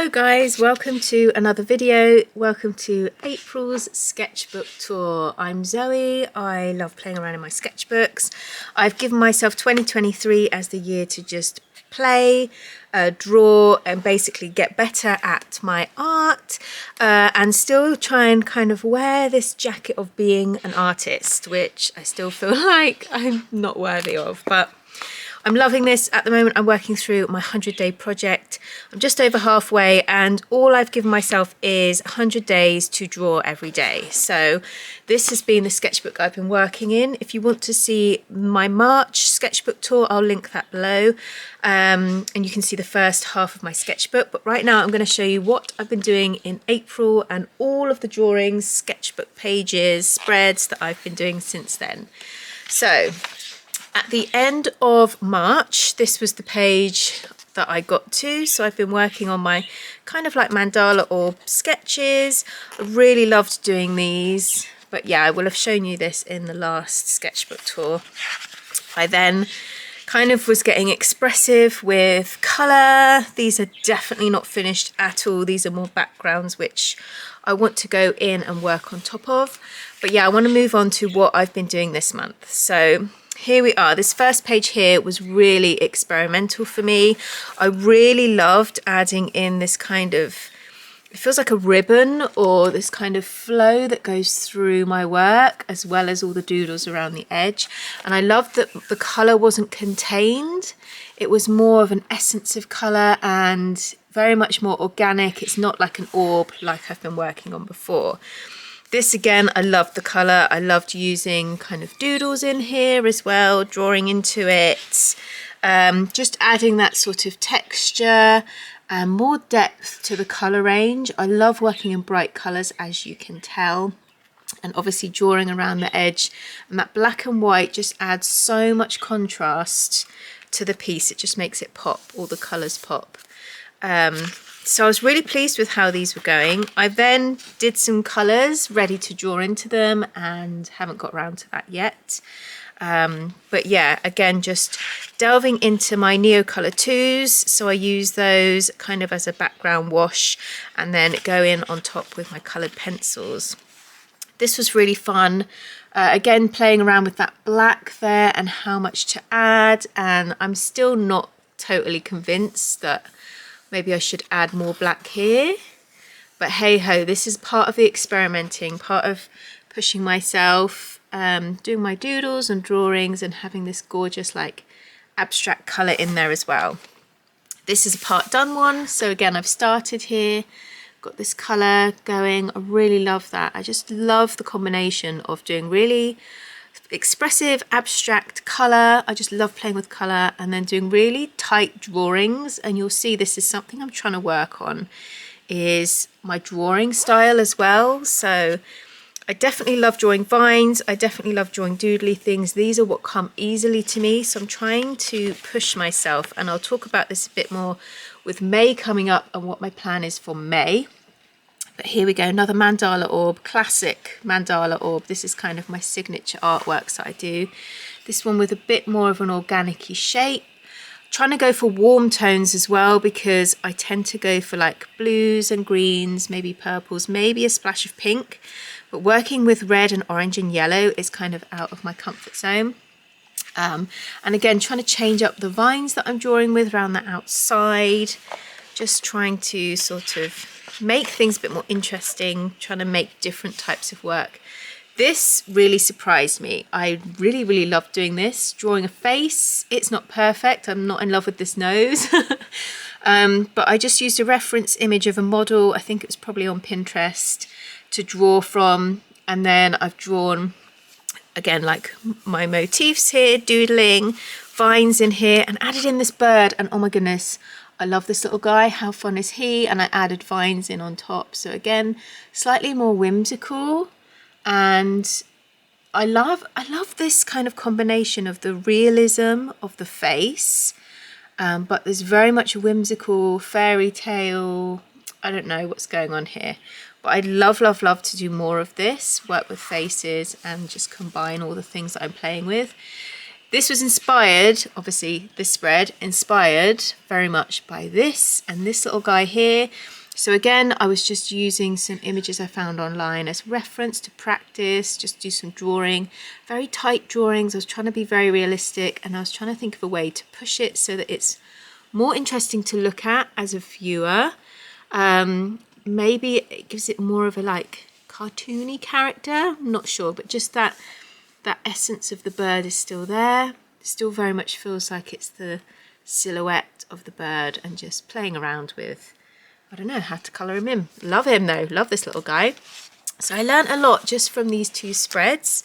Hello guys, welcome to another video. Welcome to April's sketchbook tour. I'm Zoe. I love playing around in my sketchbooks. I've given myself 2023 as the year to just play, draw and basically get better at my art and still try and kind of wear this jacket of being an artist, which I still feel like I'm not worthy of, but I'm loving this. At the moment I'm working through my 100-day project. I'm just over halfway and all I've given myself is 100 days to draw every day. So this has been the sketchbook I've been working in. If you want to see my March sketchbook tour, I'll link that below, and you can see the first half of my sketchbook. But right now I'm going to show you what I've been doing in April and all of the drawings, sketchbook pages, spreads that I've been doing since then. So at the end of March, this was the page that I got to. So I've been working on my kind of like mandala orb sketches. I really loved doing these, but yeah, I will have shown you this in the last sketchbook tour. I then kind of was getting expressive with colour. These are definitely not finished at all. These are more backgrounds which I want to go in and work on top of. But yeah, I want to move on to what I've been doing this month. So here we are. This first page here was really experimental for me. I really loved adding in this kind of, it feels like a ribbon or this kind of flow that goes through my work, as well as all the doodles around the edge. And I loved that the colour wasn't contained. It was more of an essence of colour and very much more organic. It's not like an orb like I've been working on before. This again, I loved the colour. I loved using kind of doodles in here as well, drawing into it. Just adding that sort of texture and more depth to the colour range. I love working in bright colours, as you can tell. And obviously drawing around the edge. And that black and white just adds so much contrast to the piece. It just makes it pop, all the colours pop. So I was really pleased with how these were going. I then did some colours ready to draw into them and haven't got around to that yet. But yeah, again, just delving into my Neocolor 2s. So I use those kind of as a background wash and then go in on top with my coloured pencils. This was really fun. Again, playing around with that black there and how much to add. And I'm still not totally convinced that maybe I should add more black here, but hey ho, this is part of the experimenting, part of pushing myself, doing my doodles and drawings and having this gorgeous like abstract colour in there as well. This is a part done one, so again I've started here, got this colour going. I really love that. I just love the combination of doing really expressive abstract colour. I just love playing with colour and then doing really tight drawings, and you'll see this is something I'm trying to work on, is my drawing style as well. So I definitely love drawing vines, I definitely love drawing doodly things. These are what come easily to me, so I'm trying to push myself, and I'll talk about this a bit more with May coming up and what my plan is for May. But here we go, another mandala orb, classic mandala orb. This is kind of my signature artworks that I do. This one with a bit more of an organic-y shape. Trying to go for warm tones as well, because I tend to go for like blues and greens, maybe purples, maybe a splash of pink. But working with red and orange and yellow is kind of out of my comfort zone. And again, trying to change up the vines that I'm drawing with around the outside. Just trying to sort of make things a bit more interesting, trying to make different types of work. This really surprised me. I really loved doing this, drawing a face. It's not perfect, I'm not in love with this nose. But I just used a reference image of a model, I think it was probably on Pinterest, to draw from, and then I've drawn again like my motifs here, doodling, vines in here, and added in this bird, and oh my goodness, I love this little guy, how fun is he? And I added vines in on top. So again, slightly more whimsical. And I love this kind of combination of the realism of the face, but there's very much a whimsical fairy tale. I don't know what's going on here. But I'd love to do more of this, work with faces and just combine all the things that I'm playing with. This was inspired, obviously this spread, inspired very much by this and this little guy here. So again, I was just using some images I found online as reference to practice, just do some drawing, very tight drawings. I was trying to be very realistic, and I was trying to think of a way to push it so that it's more interesting to look at as a viewer. Maybe it gives it more of a like cartoony character, I'm not sure, but just that essence of the bird is still there. It still very much feels like it's the silhouette of the bird, and just playing around with, I don't know how to colour him in. Love him though, love this little guy. So I learnt a lot just from these two spreads.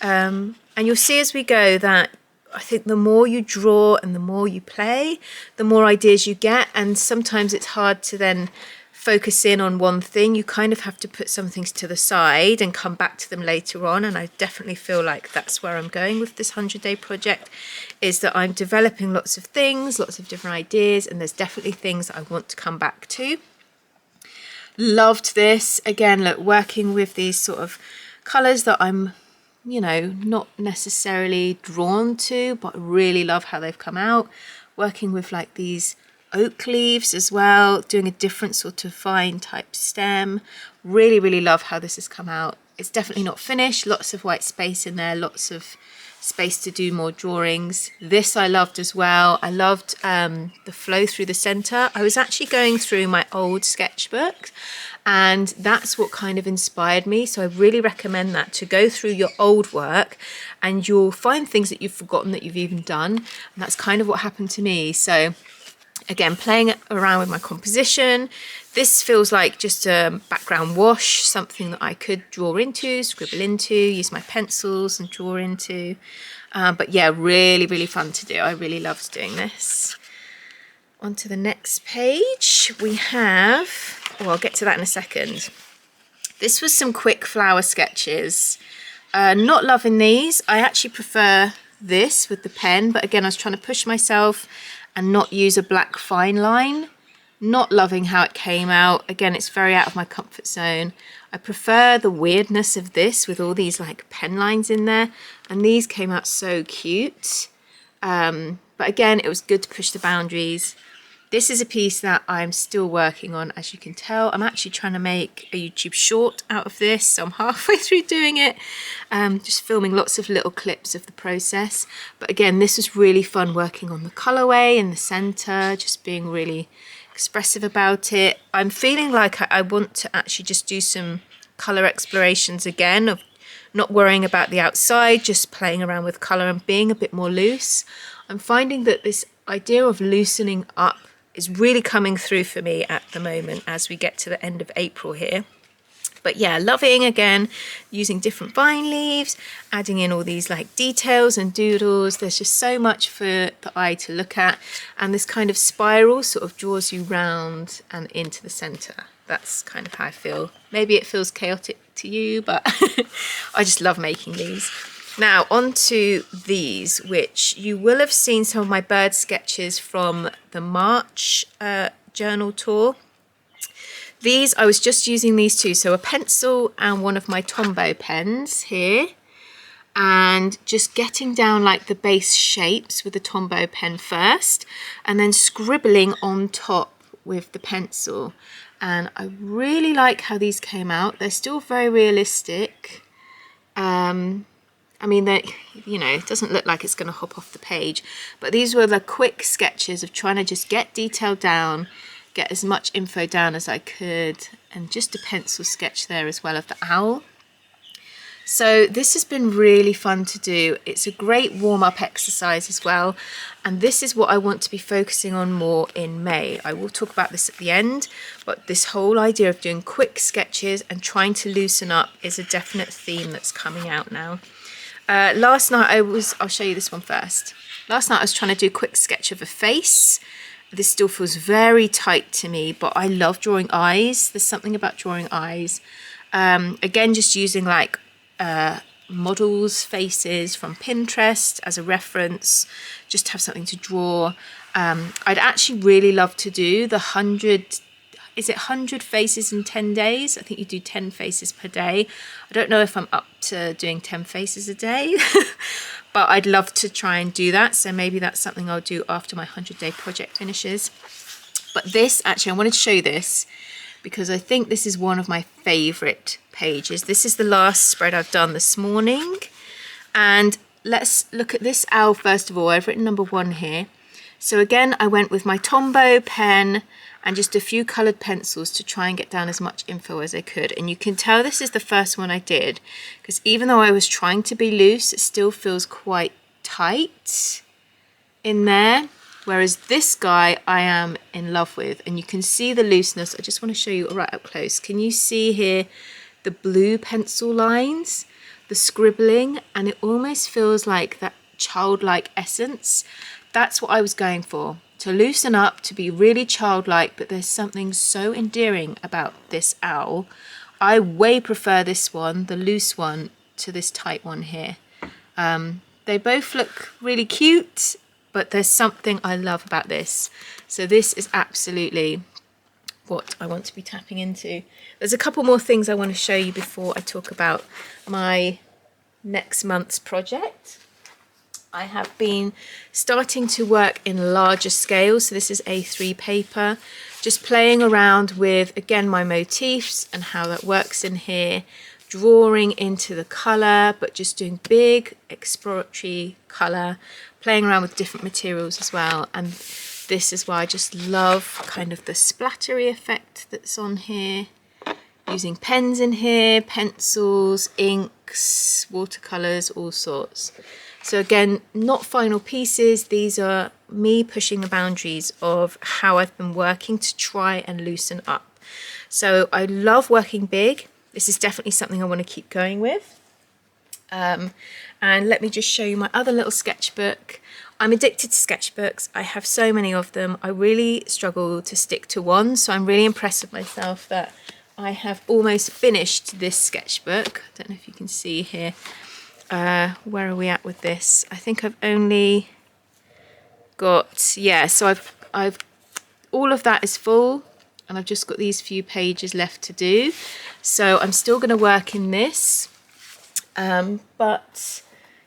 And you'll see as we go that I think the more you draw and the more you play, the more ideas you get. And sometimes it's hard to then focus in on one thing. You kind of have to put some things to the side and come back to them later on. And I definitely feel like that's where I'm going with this 100-day project, is that I'm developing lots of things, lots of different ideas, and there's definitely things that I want to come back to. Loved this. Again, look, working with these sort of colours that I'm, you know, not necessarily drawn to, but really love how they've come out. Working with like these oak leaves as well, doing a different sort of vine type stem. Really, really love how this has come out. It's definitely not finished, lots of white space in there, lots of space to do more drawings. This I loved as well. I loved the flow through the center. I was actually going through my old sketchbook, and that's what kind of inspired me. So I really recommend that, to go through your old work, and you'll find things that you've forgotten that you've even done. And that's kind of what happened to me. So again, playing around with my composition. This feels like just a background wash, something that I could draw into, scribble into, use my pencils and draw into. But yeah, really, really fun to do. I really loved doing this. On to the next page. We have, well, I'll get to that in a second. This was some quick flower sketches. Not loving these. I actually prefer this with the pen, but again, I was trying to push myself and not use a black fine line. Not loving how it came out. Again, it's very out of my comfort zone. I prefer the weirdness of this with all these like pen lines in there, and these came out so cute. But again, it was good to push the boundaries. This is a piece that I'm still working on, as you can tell. I'm actually trying to make a YouTube short out of this, so I'm halfway through doing it. Just filming lots of little clips of the process. But again, this was really fun working on the colorway in the center, just being really expressive about it. I'm feeling like I want to actually just do some color explorations again, of not worrying about the outside, just playing around with color and being a bit more loose. I'm finding that this idea of loosening up is really coming through for me at the moment as we get to the end of April here. But yeah, loving, again, using different vine leaves, adding in all these like details and doodles. There's just so much for the eye to look at. And this kind of spiral sort of draws you round and into the center. That's kind of how I feel. Maybe it feels chaotic to you, but I just love making these. Now on to these, which you will have seen some of my bird sketches from the March journal tour. These, I was just using these two, so a pencil and one of my Tombow pens here, and just getting down like the base shapes with the Tombow pen first, and then scribbling on top with the pencil. And I really like how these came out. They're still very realistic. I mean, you know, it doesn't look like it's going to hop off the page, but these were the quick sketches of trying to just get detail down, get as much info down as I could, and just a pencil sketch there as well of the owl. So this has been really fun to do. It's a great warm-up exercise as well, and this is what I want to be focusing on more in May. I will talk about this at the end, but this whole idea of doing quick sketches and trying to loosen up is a definite theme that's coming out now. Last night I'll show you this one first. Last night I was trying to do a quick sketch of a face. This still feels very tight to me, but I love drawing eyes. There's something about drawing eyes. Again, just using like models' faces from Pinterest as a reference, just to have something to draw. I'd actually really love to do the 100 is it 100 faces in 10 days? I think you do 10 faces per day. I don't know if I'm up to doing 10 faces a day, but I'd love to try and do that. So maybe that's something I'll do after my 100-day project finishes. But this, actually, I wanted to show you this because I think this is one of my favorite pages. This is the last spread I've done this morning. And let's look at this owl first of all. I've written number 1 here. So again, I went with my Tombow pen and just a few coloured pencils to try and get down as much info as I could. And you can tell this is the first one I did, because even though I was trying to be loose, it still feels quite tight in there. Whereas this guy I am in love with, and you can see the looseness. I just want to show you right up close. Can you see here the blue pencil lines, the scribbling, and it almost feels like that childlike essence. That's what I was going for, to loosen up, to be really childlike, but there's something so endearing about this owl. I way prefer this one, the loose one, to this tight one here. They both look really cute, but there's something I love about this. So this is absolutely what I want to be tapping into. There's a couple more things I want to show you before I talk about my next month's project. I have been starting to work in larger scales. So this is A3 paper, just playing around with, again, my motifs and how that works in here, drawing into the colour, but just doing big exploratory colour, playing around with different materials as well. And this is why I just love kind of the splattery effect that's on here. Using pens in here, pencils, inks, watercolours, all sorts. So again, not final pieces. These are me pushing the boundaries of how I've been working to try and loosen up. So I love working big. This is definitely something I want to keep going with. And let me just show you my other little sketchbook. I'm addicted to sketchbooks. I have so many of them. I really struggle to stick to one. So I'm really impressed with myself that I have almost finished this sketchbook. I don't know if you can see here. Where are we at with this? I think I've only got, yeah, so I've all of that is full, and I've just got these few pages left to do. So I'm still going to work in this, but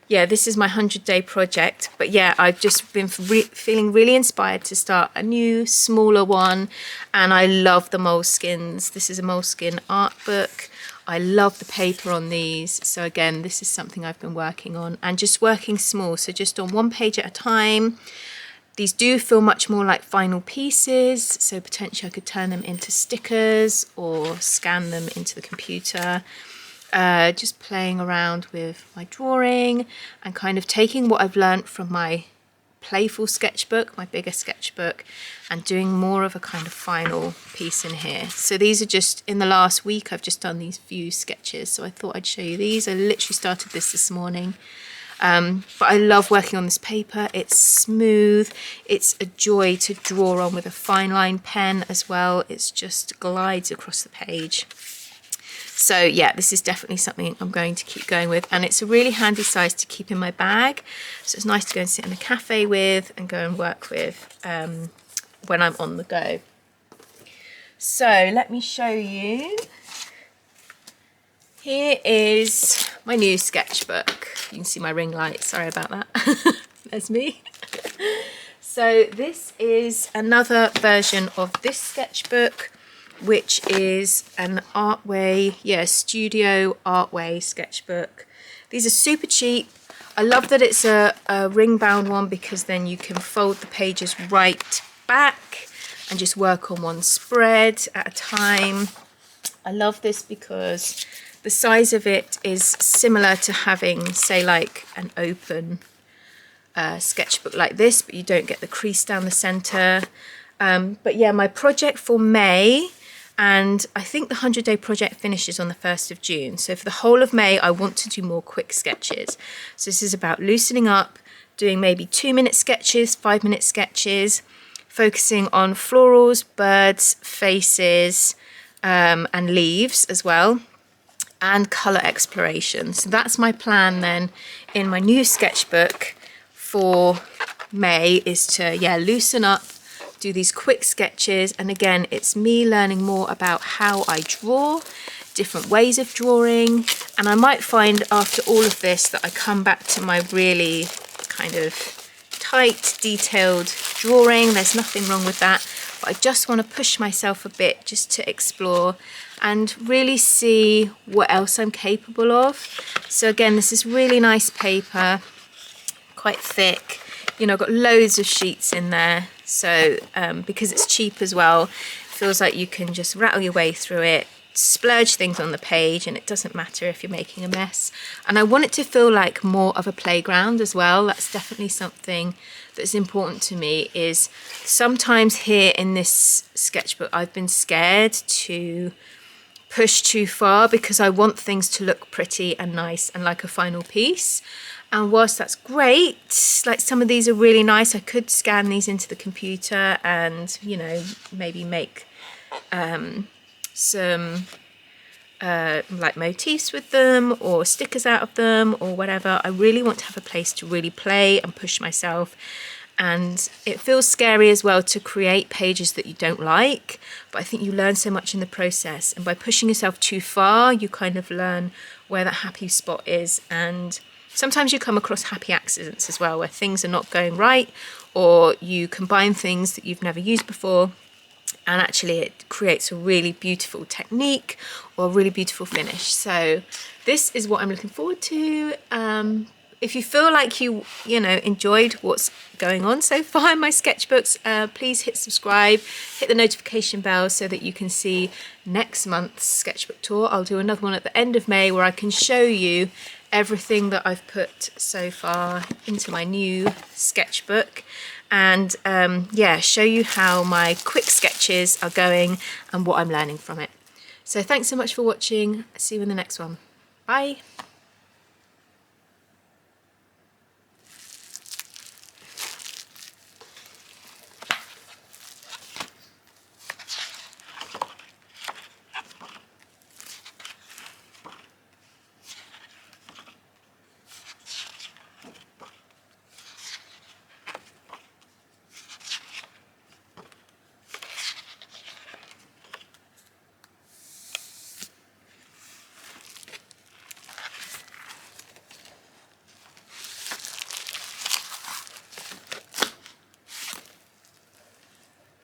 yeah, this is my 100-day project. But yeah, I've just been feeling really inspired to start a new, smaller one, and I love the moleskins. This is a moleskin art book. I love the paper on these. So again, this is something I've been working on, and just working small. So just on one page at a time. These do feel much more like final pieces. So potentially I could turn them into stickers or scan them into the computer. Just playing around with my drawing and kind of taking what I've learned from my playful sketchbook, my bigger sketchbook, and doing more of a kind of final piece in here. So these are just, in the last week, I've just done these few sketches. So I thought I'd show you these. I literally started this morning. But I love working on this paper. It's smooth. It's a joy to draw on with a fine line pen as well. It's just glides across the page. So yeah, this is definitely something I'm going to keep going with, and it's a really handy size to keep in my bag. So it's nice to go and sit in a cafe with and go and work with when I'm on the go. So let me show you. Here is my new sketchbook. You can see my ring light, sorry about that. There's me. So this is another version of this sketchbook, which is an Artway, Studio Artway sketchbook. These are super cheap. I love that it's a ring bound one, because then you can fold the pages right back and just work on one spread at a time. I love this because the size of it is similar to having, say, like an open sketchbook like this, but you don't get the crease down the center. But yeah, my project for May, and I think the 100-day project finishes on the 1st of June. So for the whole of May, I want to do more quick sketches. So this is about loosening up, doing maybe 2-minute sketches, 5-minute sketches, focusing on florals, birds, faces, and leaves as well, and colour exploration. So that's my plan then in my new sketchbook for May, is to, loosen up, do these quick sketches, and again, it's me learning more about how I draw, different ways of drawing, and I might find after all of this that I come back to my really kind of tight, detailed drawing. There's nothing wrong with that, but I just want to push myself a bit just to explore and really see what else I'm capable of. So again, this is really nice paper, quite thick. You know, I've got loads of sheets in there, so because it's cheap as well, it feels like you can just rattle your way through it, splurge things on the page, and it doesn't matter if you're making a mess. And I want it to feel like more of a playground as well. That's definitely something that's important to me. Is sometimes here in this sketchbook I've been scared to push too far because I want things to look pretty and nice and like a final piece. And whilst that's great, like some of these are really nice, I could scan these into the computer and, you know, maybe make some like motifs with them or stickers out of them or whatever. I really want to have a place to really play and push myself. And it feels scary as well to create pages that you don't like, but I think you learn so much in the process, and by pushing yourself too far you kind of learn where that happy spot is. And sometimes you come across happy accidents as well, where things are not going right, or you combine things that you've never used before, and actually it creates a really beautiful technique or a really beautiful finish. So this is what I'm looking forward to. If you feel like you enjoyed what's going on so far in my sketchbooks, please hit subscribe, hit the notification bell so that you can see next month's sketchbook tour. I'll do another one at the end of May where I can show you everything that I've put so far into my new sketchbook, and yeah, show you how my quick sketches are going and what I'm learning from it. So thanks so much for watching. See you in the next one. Bye.